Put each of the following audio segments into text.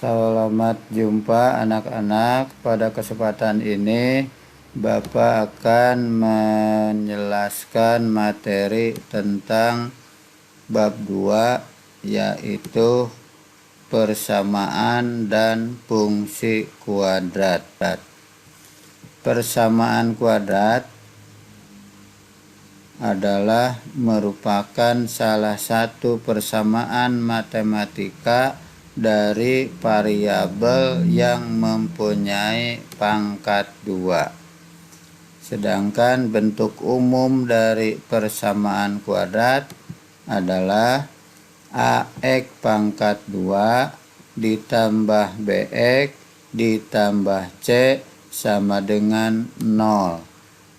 Selamat jumpa anak-anak. Pada kesempatan ini Bapak akan menjelaskan materi tentang bab 2, yaitu persamaan dan fungsi kuadrat. Persamaan kuadrat adalah merupakan salah satu persamaan matematika dari variabel yang mempunyai pangkat 2. Sedangkan bentuk umum dari persamaan kuadrat adalah AX pangkat 2 ditambah BX ditambah C sama dengan 0,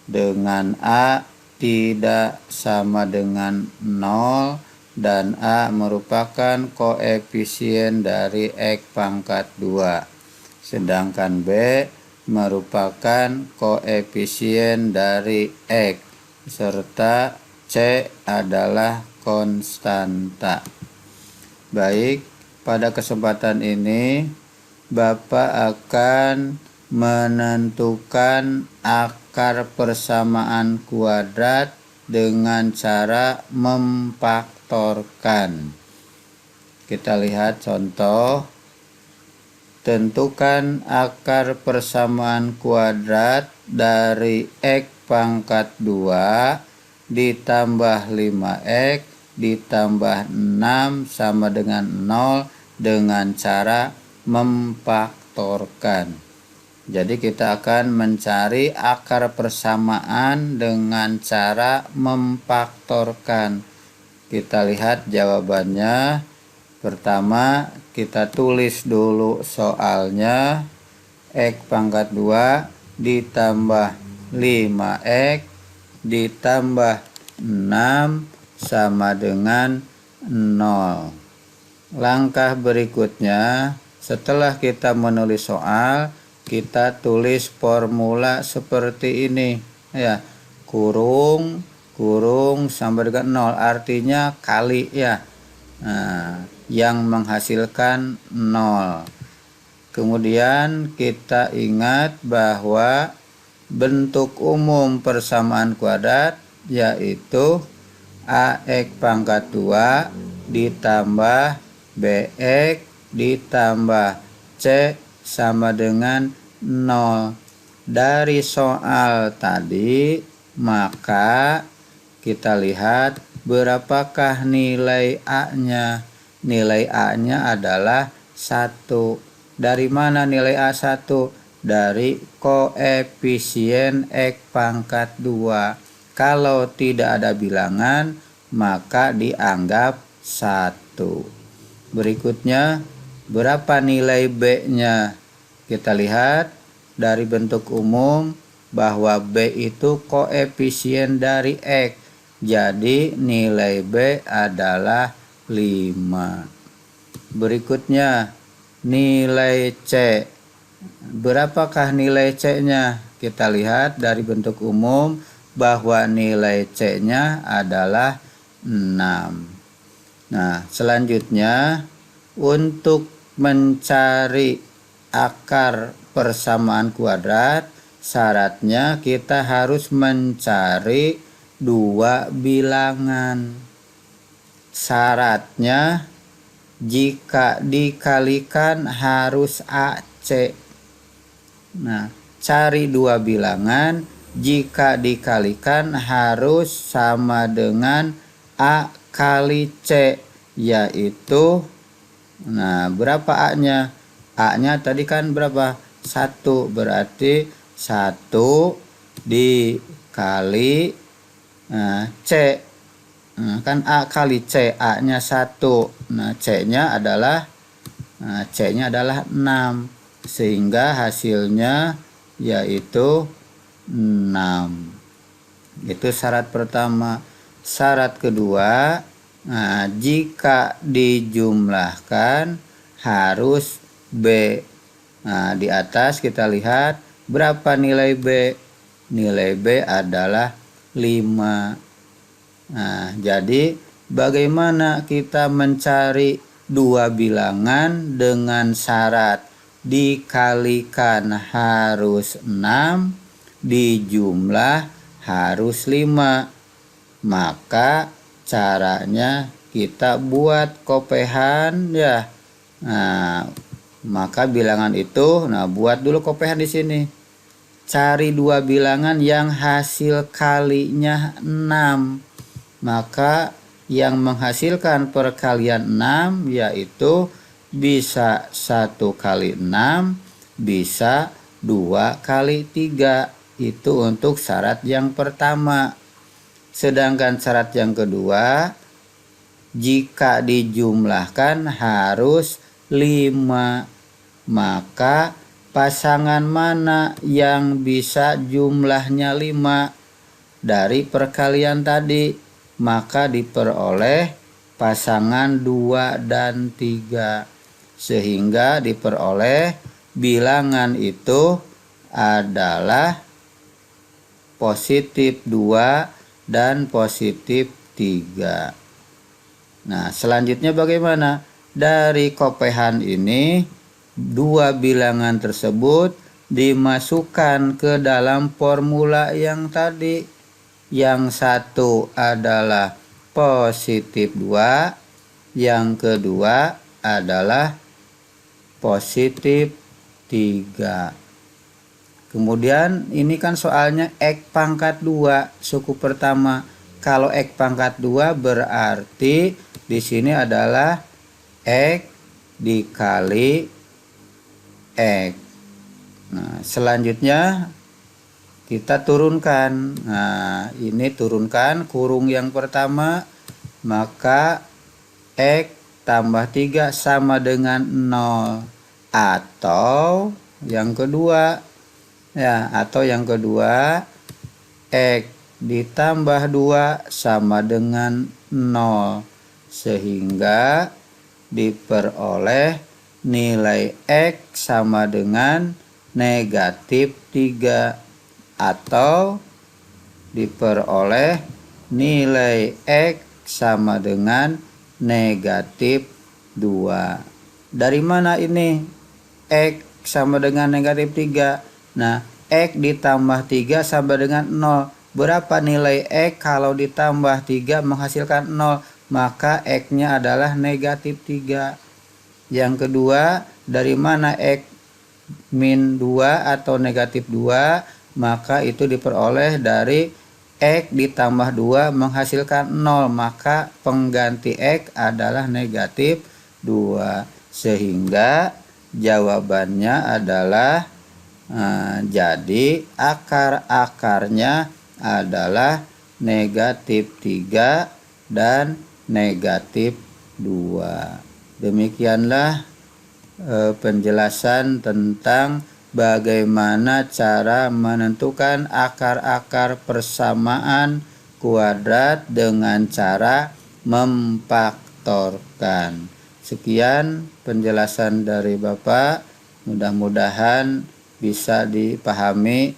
dengan A tidak sama dengan 0 dan A merupakan koefisien dari X pangkat 2, sedangkan B merupakan koefisien dari X serta C adalah konstanta. Baik, pada kesempatan ini Bapak akan menentukan akar persamaan kuadrat dengan cara memfaktorkan. Kita lihat contoh. Tentukan akar persamaan kuadrat dari X pangkat 2 ditambah 5X ditambah 6 sama dengan 0 dengan cara memfaktorkan. Jadi kita akan mencari akar persamaan dengan cara memfaktorkan. Kita lihat jawabannya. Pertama, kita tulis dulu soalnya. X pangkat 2 ditambah 5X ditambah 6 sama dengan 0. Langkah berikutnya, setelah kita menulis soal, kita tulis formula seperti ini ya, kurung sama dengan 0, artinya kali ya, yang menghasilkan 0. Kemudian kita ingat bahwa bentuk umum persamaan kuadrat yaitu AX pangkat 2 ditambah BX ditambah C sama dengan 0. Dari soal tadi, maka kita lihat berapakah nilai A-nya. Nilai A-nya adalah 1. Dari mana nilai A1? Dari koefisien X pangkat 2. Kalau tidak ada bilangan, maka dianggap 1. Berikutnya, berapa nilai B-nya? Kita lihat dari bentuk umum bahwa B itu koefisien dari X. Jadi nilai B adalah 5. Berikutnya nilai C. Berapakah nilai C-nya? Kita lihat dari bentuk umum bahwa nilai C-nya adalah 6. Nah, selanjutnya untuk mencari akar persamaan kuadrat, syaratnya kita harus mencari 2 bilangan. Syaratnya jika dikalikan harus AC. Nah, cari 2 bilangan, jika dikalikan harus sama dengan A kali C, yaitu berapa A-nya? A-nya tadi kan berapa? 1, berarti 1 dikali C. Kan A kali C, A-nya 1. C-nya adalah 6. Sehingga hasilnya yaitu 6. Itu syarat pertama. Syarat kedua, jika dijumlahkan harus B. Di atas kita lihat berapa nilai B. Nilai B adalah 5. Jadi bagaimana kita mencari dua bilangan dengan syarat dikalikan harus 6, dijumlah harus 5. Maka caranya kita buat kopehan ya. Nah, maka bilangan itu, buat dulu kopehan di sini. Cari dua bilangan yang hasil kalinya 6. Maka yang menghasilkan perkalian 6 yaitu bisa 1 kali 6, bisa 2 kali 3. Itu untuk syarat yang pertama. Sedangkan syarat yang kedua, jika dijumlahkan harus 5. Maka pasangan mana yang bisa jumlahnya 5 dari perkalian tadi? Maka diperoleh pasangan 2 dan 3. Sehingga diperoleh bilangan itu adalah positif 2 dan positif 3. Nah, selanjutnya bagaimana? Dari kopehan ini, dua bilangan tersebut dimasukkan ke dalam formula yang tadi. Yang satu adalah positif 2, yang kedua adalah positif 3. Kemudian ini kan soalnya X pangkat 2 suku pertama. Kalau X pangkat 2 berarti di sini adalah X dikali X. Nah, selanjutnya kita turunkan. Nah, ini turunkan kurung yang pertama, maka X tambah 3 sama dengan 0. Atau yang kedua, X ditambah 2 sama dengan 0. Sehingga diperoleh nilai X sama dengan negatif 3. Atau diperoleh nilai X sama dengan negatif 2. Dari mana ini? X sama dengan negatif 3. Nah, X ditambah 3 sama dengan 0. Berapa nilai X kalau ditambah 3 menghasilkan 0? Maka X-nya adalah negatif 3. Yang kedua, dari mana X min 2 atau negatif 2? Maka itu diperoleh dari X ditambah 2 menghasilkan 0. Maka pengganti X adalah negatif 2. Sehingga jawabannya adalah jadi akar-akarnya adalah negatif 3 dan negatif 2. Demikianlah penjelasan tentang bagaimana cara menentukan akar-akar persamaan kuadrat dengan cara memfaktorkan. Sekian penjelasan dari Bapak, mudah-mudahan bisa dipahami